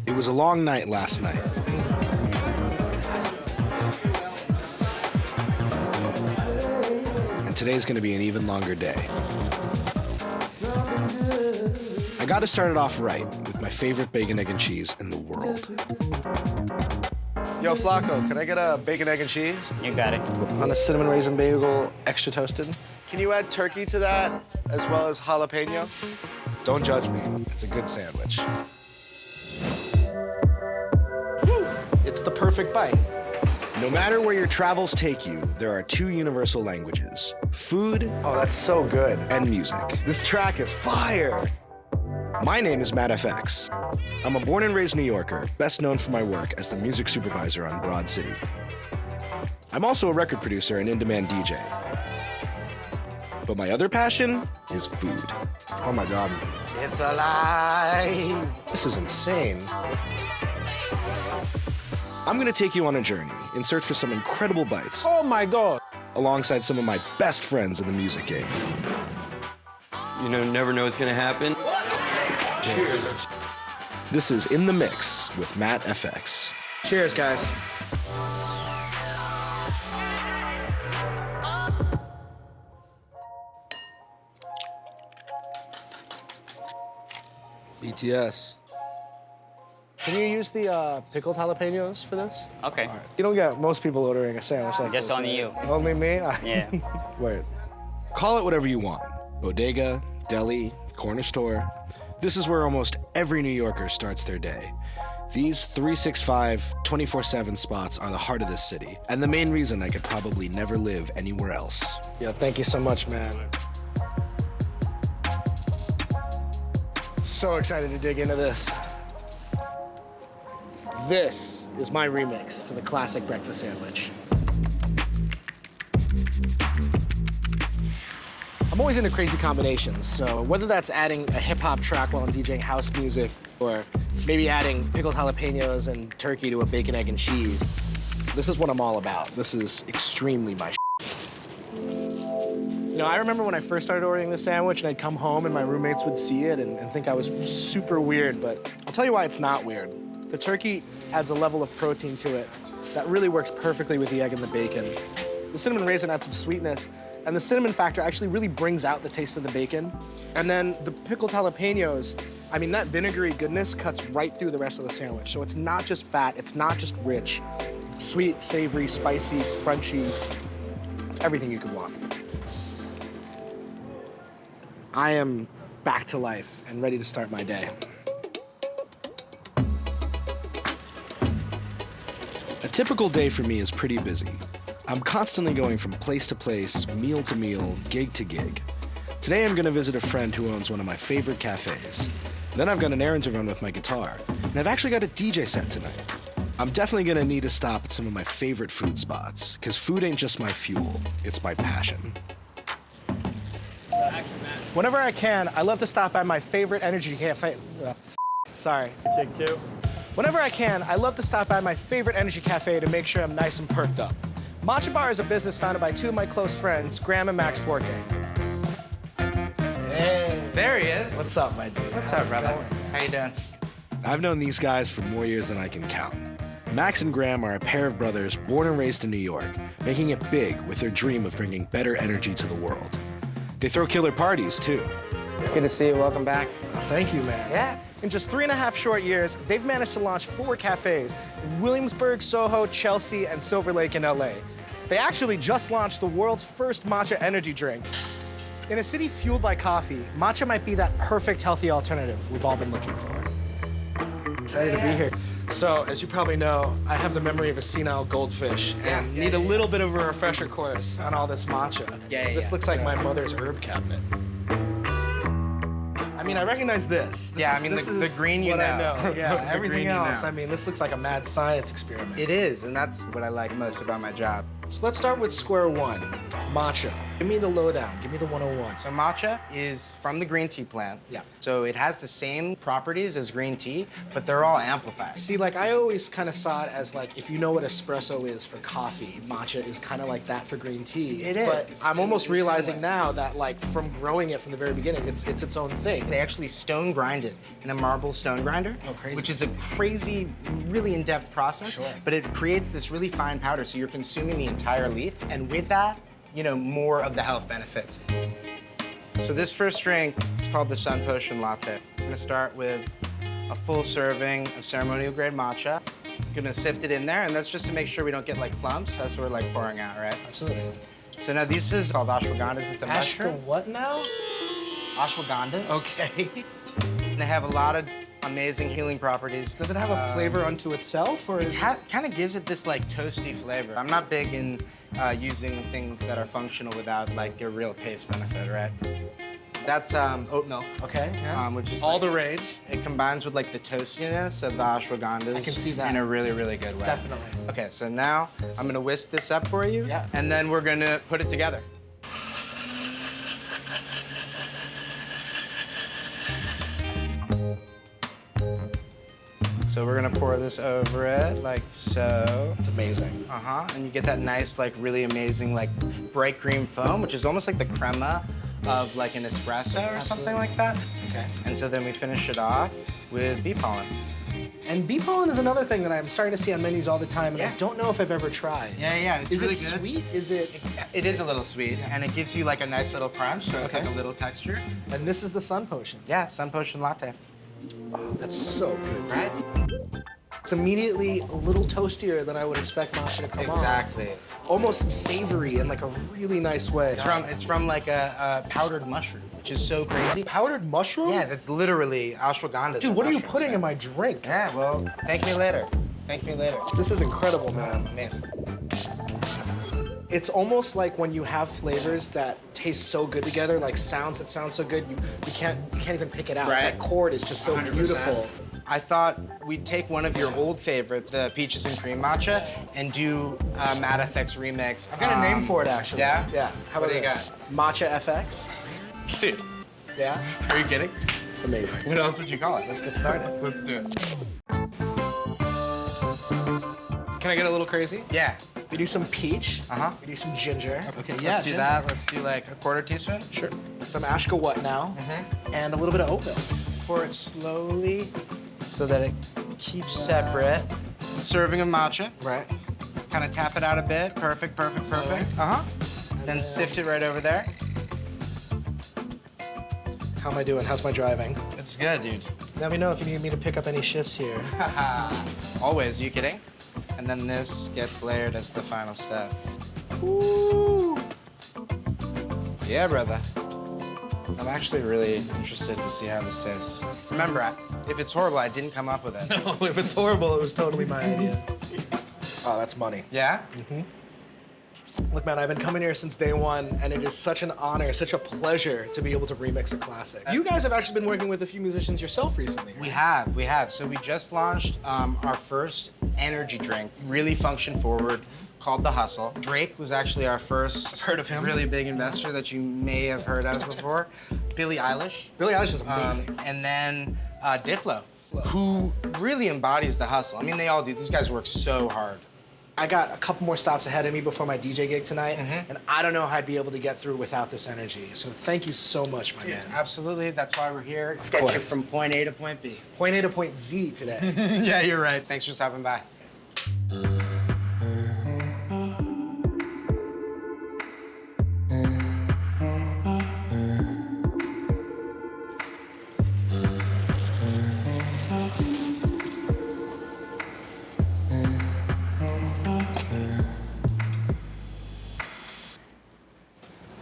It was a long night last night. And today's gonna be an even longer day. I gotta start it off right with my favorite bacon, egg, and cheese in the world. Yo, Flacco, can I get a bacon, egg, and cheese? You got it. On a cinnamon raisin bagel, extra toasted. Can you add turkey to that, as well as jalapeno? Don't judge me, it's a good sandwich. Woo! It's the perfect bite. No matter where your travels take you, there are two universal languages: food, oh, that's so good, and music. This track is fire. My name is Matt FX. I'm a born and raised New Yorker, best known for my work as the music supervisor on Broad City. I'm also a record producer and in-demand DJ. But my other passion is food. Oh my God. It's alive! This is insane. I'm gonna take you on a journey in search for some incredible bites. Oh my God! Alongside some of my best friends in the music game. You never know what's gonna happen. Cheers. This is In the Mix with Matt FX. Cheers, guys. BTS. Can you use the pickled jalapenos for this? Okay. Right. You don't get most people ordering a sandwich like this. Just only you. Only me? Yeah. Wait. Call it whatever you want. Bodega, deli, corner store. This is where almost every New Yorker starts their day. These 365, 24/7 spots are the heart of this city, and the main reason I could probably never live anywhere else. Yeah, thank you so much, man. So excited to dig into this. This is my remix to the classic breakfast sandwich. I'm always into crazy combinations, so whether that's adding a hip-hop track while I'm DJing house music, or maybe adding pickled jalapenos and turkey to a bacon, egg, and cheese, this is what I'm all about. This is extremely my You know, I remember when I first started ordering this sandwich and I'd come home and my roommates would see it and think I was super weird, but I'll tell you why it's not weird. The turkey adds a level of protein to it that really works perfectly with the egg and the bacon. The cinnamon raisin adds some sweetness, and the cinnamon factor actually really brings out the taste of the bacon. And then the pickled jalapenos, I mean, that vinegary goodness cuts right through the rest of the sandwich. So it's not just fat, it's not just rich. Sweet, savory, spicy, crunchy, it's everything you could want. I am back to life and ready to start my day. A typical day for me is pretty busy. I'm constantly going from place to place, meal to meal, gig to gig. Today I'm gonna visit a friend who owns one of my favorite cafes. Then I've got an errand to run with my guitar, and I've actually got a DJ set tonight. I'm definitely gonna need to stop at some of my favorite food spots, because food ain't just my fuel, it's my passion. Whenever I can, I love to stop by my favorite energy cafe. Sorry. Take two. Whenever I can, I love to stop by my favorite energy cafe to make sure I'm nice and perked up. Matcha Bar is a business founded by two of my close friends, Graham and Max Forte. Hey. There he is. What's up, my dude? What's up, brother? How you doing? I've known these guys for more years than I can count. Max and Graham are a pair of brothers born and raised in New York, making it big with their dream of bringing better energy to the world. They throw killer parties, too. Good to see you. Welcome back. Oh, thank you, man. Yeah. In just 3.5 short years, they've managed to launch 4 cafes in Williamsburg, Soho, Chelsea, and Silver Lake in LA. They actually just launched the world's first matcha energy drink. In a city fueled by coffee, matcha might be that perfect healthy alternative we've all been looking for. Excited to be here. So, as you probably know, I have the memory of a senile goldfish and need a little bit of a refresher course on all this matcha. This looks like my mother's herb cabinet. I mean, I recognize this. Yeah, I mean, the green you know. I know. Yeah, everything green you else. know. I mean, this looks like a mad science experiment. It is, and that's what I like most about my job. So let's start with square one, matcha. Give me the lowdown, give me the 101. So matcha is from the green tea plant. Yeah. So it has the same properties as green tea, but they're all amplified. See, like, I always kind of saw it as, like, if you know what espresso is for coffee, matcha is kind of like that for green tea. It is. But I'm almost In some realizing ways. now that, like, from growing it from the very beginning, it's its own thing. They actually stone grind it in a marble stone grinder. Oh, crazy. Which is a crazy, really in-depth process. Sure. But it creates this really fine powder, so you're consuming the entire leaf. And with that, you know, more of the health benefits. So this first drink is called the Sun Potion Latte. I'm gonna start with a full serving of ceremonial grade matcha. Gonna sift it in there, and that's just to make sure we don't get like clumps. That's what we're like pouring out, right? Absolutely. So now this is called ashwagandhas. It's a mushroom. what now? Ashwagandhas. Okay. They have a lot of amazing healing properties. Does it have a flavor unto itself, or is It kind of gives it this like toasty flavor. I'm not big in using things that are functional without like a real taste benefit, right? That's oat milk. Okay, yeah. Which is all like- the rage? It combines with like the toastiness of the ashwagandhas. I can see that. In a really, really good way. Definitely. Okay, so now I'm gonna whisk this up for you. Yeah. And then we're gonna put it together. So we're gonna pour this over it like so. It's amazing. Uh-huh, and you get that nice, like, really amazing, like, bright cream foam, which is almost like the crema of, like, an espresso or something like that. Okay. And so then we finish it off with bee pollen. And bee pollen is another thing that I'm starting to see on menus all the time, and Yeah. I don't know if I've ever tried. Yeah, it's Is really it good. sweet? Is it? It is a little sweet, and it gives you, like, a nice little crunch, so it's Okay. like a little texture. And this is the sun potion. Yeah, Sun Potion Latte. Oh, that's so good, Right? It's immediately a little toastier than I would expect matcha to come Exactly. off. Almost savory in like a really nice way. It's from like a powdered mushroom, which is so crazy. Powdered mushroom? Yeah, that's literally ashwagandha. Dude, what are you putting in my drink? Yeah, well, thank me later. Thank me later. This is incredible, man. Amazing. It's almost like when you have flavors that taste so good together, like sounds that sound so good, you can't even pick it out. Right. That chord is just so 100%. beautiful. I thought we'd take one of your old favorites, the peaches and cream matcha, and do a Mad FX remix. I've got a name for it, actually. Yeah? Yeah. How What about do you this? Matcha FX. Dude, Yeah? are you kidding? Amazing. What else would you call it? Let's get started. Let's do it. Can I get a little crazy? Yeah. We do some peach. Uh-huh. We do some ginger. Okay, yeah. Let's do ginger. that. Let's do like a quarter teaspoon. Sure. Some ashka what now? And a little bit of oat milk. Pour it slowly so that it keeps separate. Serving of matcha. Right. Kind of tap it out a bit. Perfect, perfect, perfect. Uh-huh. Then sift it right over there. How am I doing? How's my driving? It's good, dude. Let me know if you need me to pick up any shifts here. Always, you kidding? And then this gets layered as the final step. Ooh. Yeah, brother. I'm actually really interested to see how this tastes. Remember, if it's horrible, I didn't come up with it. No, if it's horrible, it was totally my idea. Oh, that's money. Yeah? Look, man, I've been coming here since day one, and it is such an honor, such a pleasure to be able to remix a classic. You guys have actually been working with a few musicians yourself recently, right? We have. So we just launched our first energy drink, really function forward, called The Hustle. Drake was actually our first I've heard of him. really big investor that you may have heard of before. Billie Eilish. Billie Eilish is amazing. And then Diplo, who really embodies the hustle. I mean, they all do. These guys work so hard. I got a couple more stops ahead of me before my DJ gig tonight, and I don't know how I'd be able to get through without this energy. So thank you so much, my man. Absolutely, that's why we're here. Of Get course. you from point A to point B. Point A to point Z today. Yeah, you're right. Thanks for stopping by.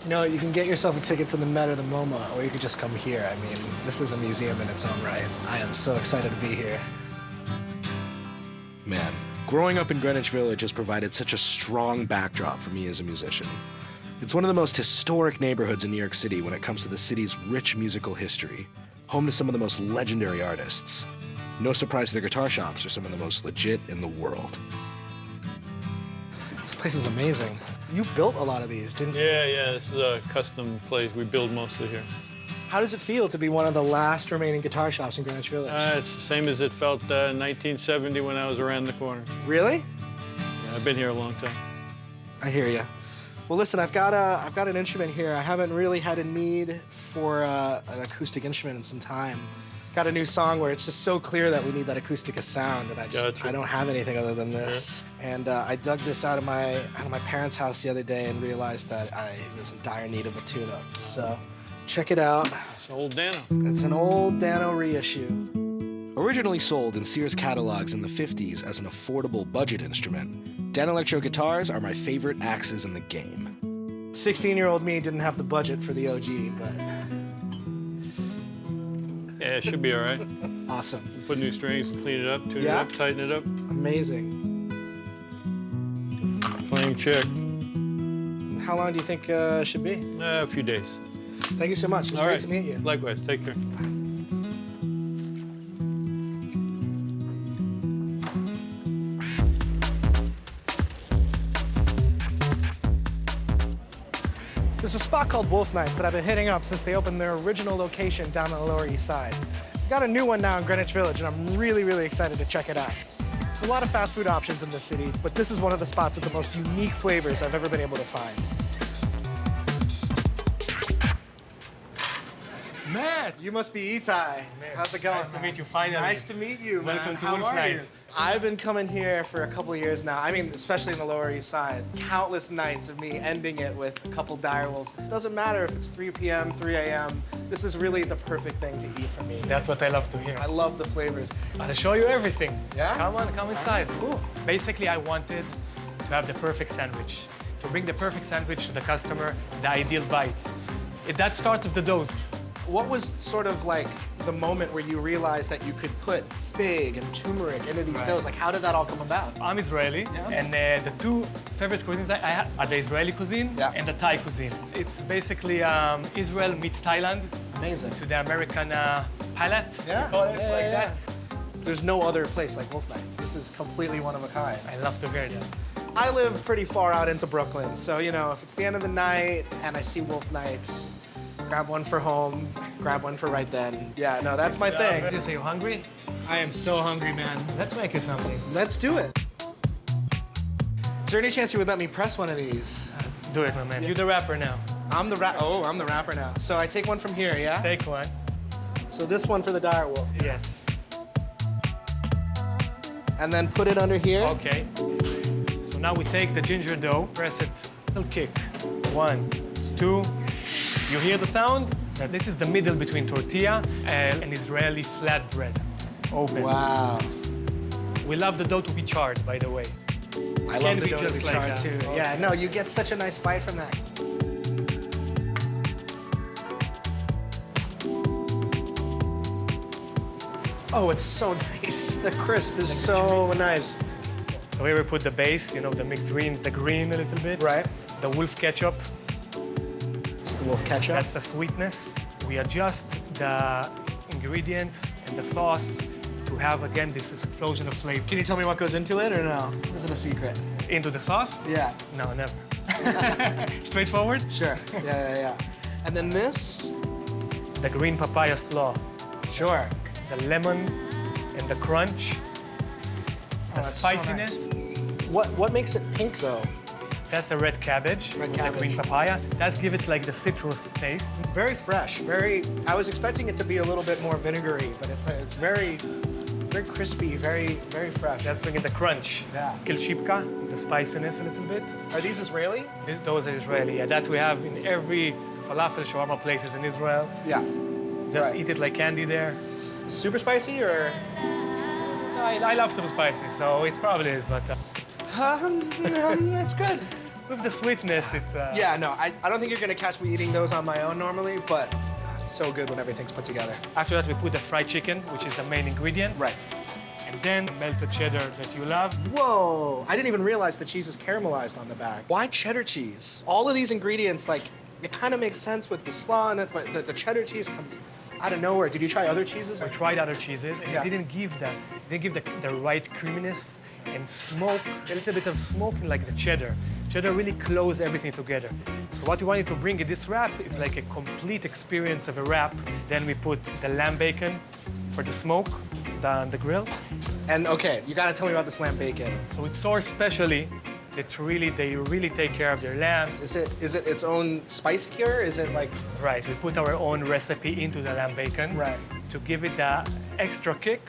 You know, you can get yourself a ticket to the Met or the MoMA, or you could just come here. I mean, this is a museum in its own right. I am so excited to be here. Man, growing up in Greenwich Village has provided such a strong backdrop for me as a musician. It's one of the most historic neighborhoods in New York City when it comes to the city's rich musical history, home to some of the most legendary artists. No surprise their guitar shops are some of the most legit in the world. This place is amazing. You built a lot of these, didn't you? Yeah, this is a custom place. We build mostly here. How does it feel to be one of the last remaining guitar shops in Greenwich Village? It's the same as it felt in 1970 when I was around the corner. Really? Yeah, I've been here a long time. I hear you. Well, listen, I've got an instrument here. I haven't really had a need for an acoustic instrument in some time. Got a new song where it's just so clear that we need that acoustic sound, and I don't have anything other than this. Yeah. And I dug this out of my parents' house the other day and realized that I was in dire need of a tune-up. So check it out. It's an old Dano. It's an old Dano reissue. Originally sold in Sears catalogs in the 50s as an affordable budget instrument, Dan Electro guitars are my favorite axes in the game. 16-year-old me didn't have the budget for the OG, but... Yeah, it should be all right. Awesome. Put new strings, clean it up, tune it up, tighten it up. Amazing. Playing check. How long do you think should be? A few days. Thank you so much. It's great to meet you. Likewise. Take care. There's a spot called Wolfnights that I've been hitting up since they opened their original location down on the Lower East Side. They've got a new one now in Greenwich Village, and I'm really, really excited to check it out. There's a lot of fast food options in this city, but this is one of the spots with the most unique flavors I've ever been able to find. Matt! You must be Itai. How's it going? Nice to meet you, finally. Nice to meet you, man. Welcome to How are you? Wolfnights. I've been coming here for a couple of years now. I mean, especially in the Lower East Side. Countless nights of me ending it with a couple dire wolves. It doesn't matter if it's 3 p.m., 3 a.m. This is really the perfect thing to eat for me. That's what I love to hear. I love the flavors. I'll show you everything. Yeah? Come on, come inside. Ooh. Basically, I wanted to have the perfect sandwich. To bring the perfect sandwich to the customer, the ideal bite. That starts with the dough. What was sort of like the moment where you realized that you could put fig and turmeric into these doughs? Like, how did that all come about? I'm Israeli, and the two favorite cuisines I have are the Israeli cuisine and the Thai cuisine. It's basically Israel meets Thailand. Amazing. To the American palate, call it like that. There's no other place like Wolfnights. This is completely one of a kind. I love to hear that. I live pretty far out into Brooklyn, so, you know, if it's the end of the night and I see Wolfnights, grab one for home, grab one for right then. Yeah, no, that's my thing. So you hungry? I am so hungry, man. Let's make you something. Let's do it. Is there any chance you would let me press one of these? Do it, my man. You're the rapper now. I'm the rapper now. So I take one from here, yeah? Take one. So this one for the dire wolf. Yes. And then put it under here. Okay. So now we take the ginger dough, press it, little kick. 1, 2. You hear the sound? This is the middle between tortilla and an Israeli flatbread. Open. Wow. We love the dough to be charred, by the way. I love the dough to just be like charred that. too. Okay. Yeah, no, you get such a nice bite from that. Oh, it's so nice. The crisp is so nice. So here we put the base, you know, the mixed greens, the green a little bit. Right. The wolf ketchup. It's the wolf ketchup. That's the sweetness. We adjust the ingredients and the sauce to have, again, this explosion of flavor. Can you tell me what goes into it or no? Is it a secret? Into the sauce? Yeah. No, never. Straightforward? Sure. Yeah. And then this? The green papaya slaw. Sure. The lemon and the crunch. The that's so spiciness. What makes it pink though? That's a red cabbage. Red with cabbage. The green papaya. That's give it like the citrus taste. Very fresh. I was expecting it to be a little bit more vinegary, but it's very crispy, very fresh. That's bringing the crunch. Yeah. Kilshipka, the spiciness a little bit. Are these Israeli? Those are Israeli. Yeah, that we have in every falafel shawarma places in Israel. Yeah. Just Right. eat it like candy there. Super spicy or? I love super spicy, so it probably is, but It's good. with the sweetness, it's... Yeah, no, I don't think you're gonna catch me eating those on my own normally, but it's so good when everything's put together. After that, we put the fried chicken, which is the main ingredient. Right. And then the melted cheddar that you love. Whoa, I didn't even realize the cheese is caramelized on the back. Why cheddar cheese? All of these ingredients, like, it kind of makes sense with the slaw in it, but the cheddar cheese comes out of nowhere. Did you try other cheeses? I tried other cheeses, and Yeah. it didn't give the right creaminess and smoke, a little bit of smoke in like the cheddar. Cheddar really closed everything together. So what we wanted to bring in this wrap is like a complete experience of a wrap. Then we put the lamb bacon for the smoke, the grill. And okay, you gotta tell me about this lamb bacon. So it's sourced specially. They really take care of their lambs. Is it its own spice cure? Is it like... Right, we put our own recipe into the lamb bacon. Right. To give it that extra kick.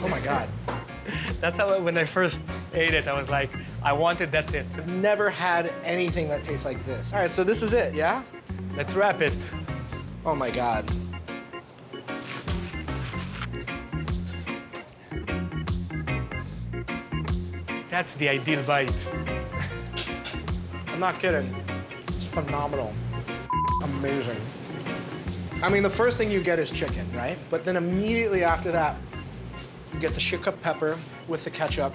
Oh my God. That's how, when I first ate it, I was like, I want it, that's it. I've never had anything that tastes like this. All right, so this is it, yeah? Let's wrap it. Oh my God. That's the ideal bite. I'm not kidding. It's phenomenal. Amazing. I mean, the first thing you get is chicken, right? But then immediately after that, you get the shika pepper with the ketchup.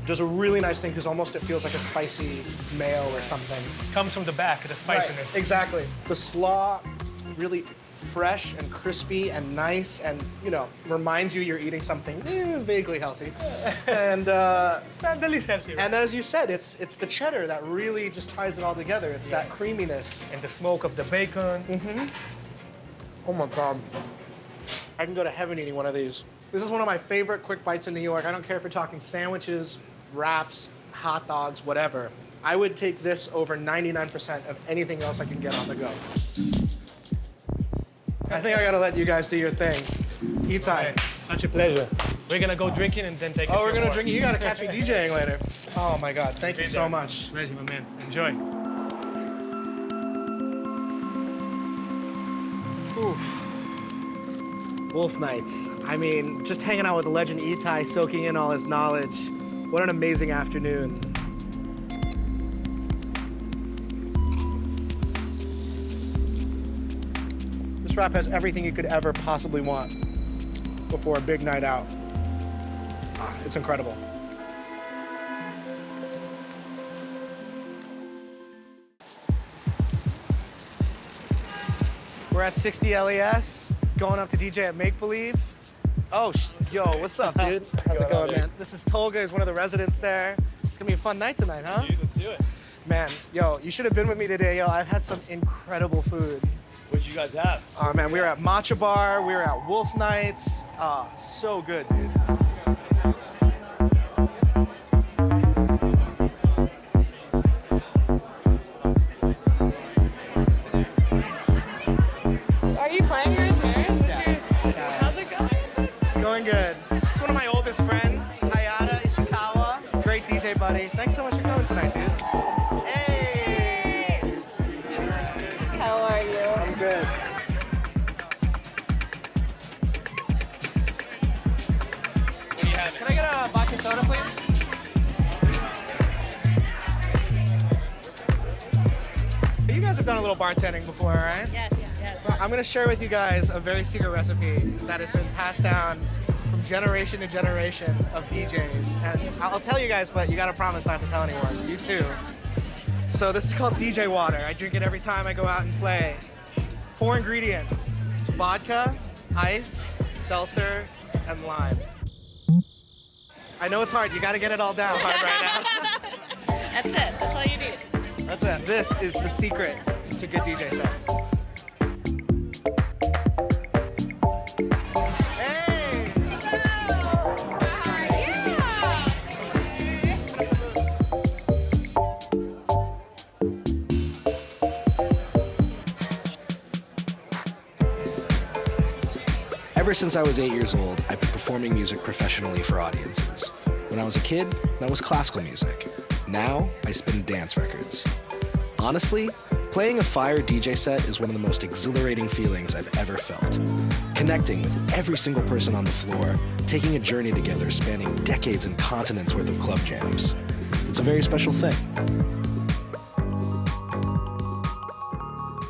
Does a really nice thing because almost it feels like a spicy mayo or something. Comes from the back, the spiciness. Right, exactly. The slaw, really fresh and crispy and nice and, you know, reminds you you're eating something vaguely healthy. And It's not the least healthy. and as you said, it's the cheddar that really just ties it all together. It's that creaminess. And the smoke of the bacon. Oh my God. I can go to heaven eating one of these. This is one of my favorite quick bites in New York. I don't care if you're talking sandwiches, wraps, hot dogs, whatever. I would take this over 99% of anything else I can get on the go. I think I gotta let you guys do your thing. Eat time. Okay, such a pleasure. We're gonna go drinking and then take a Oh, few we're gonna more. drink. You gotta catch me DJing later. Oh my God, thank you so much. Pleasure, my man. Enjoy. Wolfnights. I mean, just hanging out with the legend Itai, soaking in all his knowledge. What an amazing afternoon. This wrap has everything you could ever possibly want before a big night out. It's incredible. We're at 60 LES, going up to DJ at Make Believe. Oh, yo, what's up, dude? How's it going, man? This is Tolga, he's one of the residents there. It's gonna be a fun night tonight, huh? Dude, let's do it. Man, yo, you should have been with me today, yo. I've had some incredible food. What did you guys have? Oh, man, we were at Matcha Bar, we were at Wolfnights. So good, dude. Are you playing right there? How's it going? It's going good. It's one of my oldest friends, Hayata Ishikawa. Great DJ, buddy. Thanks so much for coming tonight, dude. Hey! How are you? I'm good. What do you have? Can I get a vodka soda, please? You guys have done a little bartending before, right? Yes, yes. Well, I'm gonna share with you guys a very secret recipe that has been passed down from generation to generation of DJs. And I'll tell you guys, but you gotta promise not to tell anyone. You too. So this is called DJ water. I drink it every time I go out and play. 4 ingredients. It's vodka, ice, seltzer, and lime. I know it's hard. You gotta get it all down hard right now. That's it. That's all you need. That's it. This is the secret to good DJ sets. Hey! Ever since I was 8 years old, I've been performing music professionally for audiences. When I was a kid, that was classical music. Now, I spin dance records. Honestly, playing a fire DJ set is one of the most exhilarating feelings I've ever felt. Connecting with every single person on the floor, taking a journey together spanning decades and continents worth of club jams. It's a very special thing.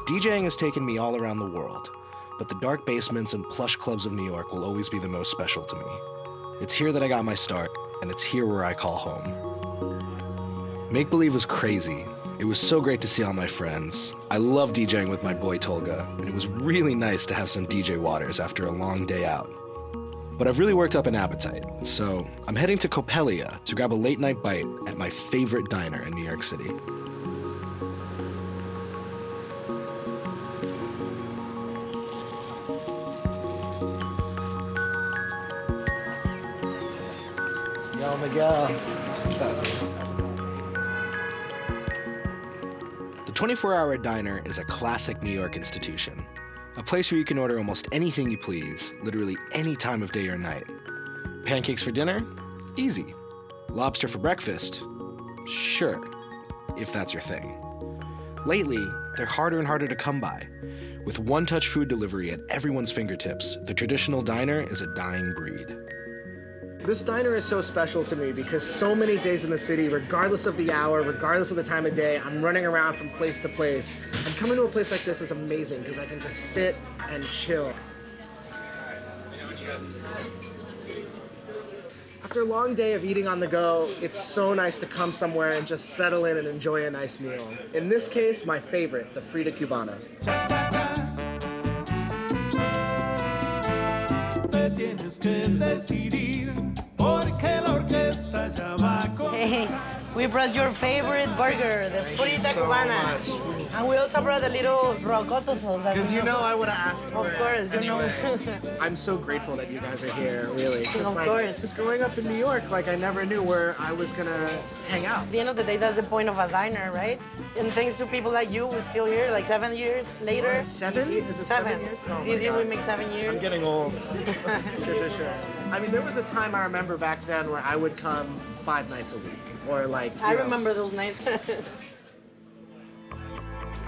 DJing has taken me all around the world, but the dark basements and plush clubs of New York will always be the most special to me. It's here that I got my start, and it's here where I call home. Make Believe was crazy. It was so great to see all my friends. I love DJing with my boy Tolga, and it was really nice to have some DJ waters after a long day out. But I've really worked up an appetite, so I'm heading to Copelia to grab a late-night bite at my favorite diner in New York City. Yo, Miguel. What's up, dude? The 24-Hour Diner is a classic New York institution. A place where you can order almost anything you please, literally any time of day or night. Pancakes for dinner? Easy. Lobster for breakfast? Sure, if that's your thing. Lately, they're harder and harder to come by. With one-touch food delivery at everyone's fingertips, the traditional diner is a dying breed. This diner is so special to me because so many days in the city, regardless of the hour, regardless of the time of day, I'm running around from place to place. And coming to a place like this is amazing because I can just sit and chill. After a long day of eating on the go, it's so nice to come somewhere and just settle in and enjoy a nice meal. In this case, my favorite, the Frita Cubana. Hey, we brought your favorite burger, the Frita Cubana. And we also brought a little rocoto sauce. Because you know I would have asked for Of course, it you know. anyway. I'm so grateful that you guys are here, really. Of course. Just growing up in New York, like I never knew where I was gonna hang out. At the end of the day, that's the point of a diner, right? And thanks to people like you, we're still here, like 7 years later. 7? Is it 7 years? Oh my This year we God. make 7 years. I'm getting old. For sure. I mean, there was a time I remember back then where I would come 5 nights a week, or like. I you know. remember those nights.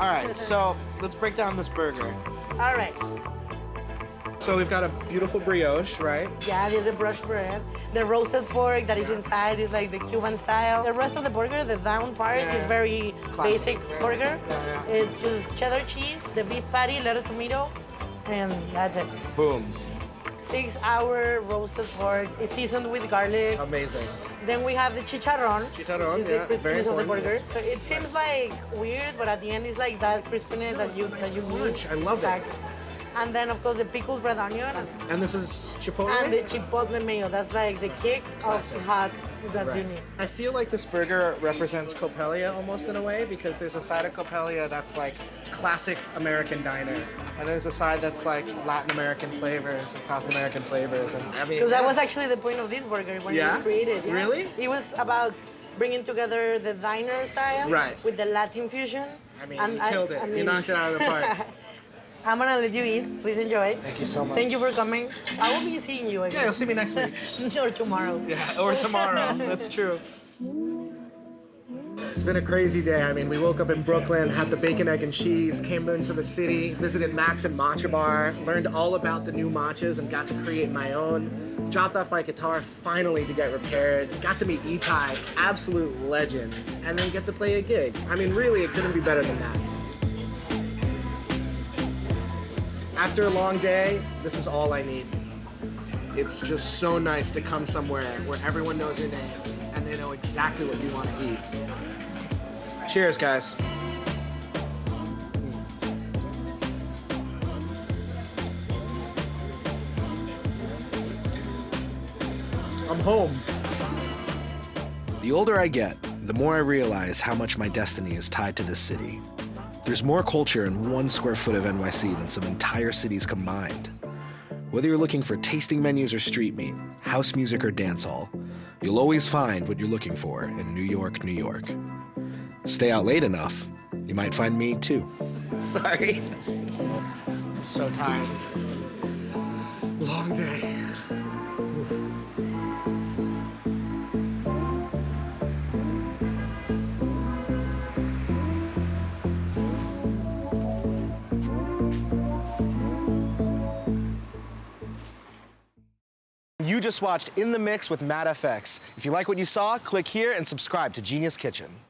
All right, so let's break down this burger. All right. So we've got a beautiful brioche, right? Yeah, there's a brush bread. The roasted pork that is inside is like the Cuban style. The rest of the burger, the down part, is very Classic, basic right? burger. Yeah. It's just cheddar cheese, the beef patty, lettuce, tomato, and that's it. Boom. 6-hour roasted pork. It's seasoned with garlic. Amazing. Then we have the chicharron. Chicharron, which is yeah, the very crispiness of the important. burger. So it seems like weird, but at the end it's like that crispiness that you Crunch, need. I love it. And then of course the pickled red onion And this is chipotle? and the chipotle mayo. That's like the kick Classic. of hot that Right. you need. I feel like this burger represents Copelia almost in a way because there's a side of Copelia that's like classic American diner, and there's a side that's like Latin American flavors and South American flavors, and I mean. Because that was actually the point of this burger when it Yeah? was created. Yeah. Really? It was about bringing together the diner style Right. with the Latin fusion. I mean, you killed it. You knocked it out of the park. I'm gonna let you eat. Please enjoy. Thank you so much. Thank you for coming. I will be seeing you Yeah, again. you'll see me next week. Or tomorrow. Yeah, or tomorrow. That's true. It's been a crazy day. I mean, we woke up in Brooklyn, had the bacon, egg, and cheese, came into the city, visited Max and Matcha Bar, learned all about the new matchas, and got to create my own. Dropped off my guitar finally to get repaired. Got to meet Itai, absolute legend, and then get to play a gig. I mean, really, it couldn't be better than that. After a long day, this is all I need. It's just so nice to come somewhere where everyone knows your name and they know exactly what you want to eat. Cheers, guys. I'm home. The older I get, the more I realize how much my destiny is tied to this city. There's more culture in 1 square foot of NYC than some entire cities combined. Whether you're looking for tasting menus or street meat, house music or dance hall, you'll always find what you're looking for in New York, New York. Stay out late enough, you might find me too. Sorry. I'm so tired. Long day. You just watched In the Mix with Matt FX. If you like what you saw, click here and subscribe to Genius Kitchen.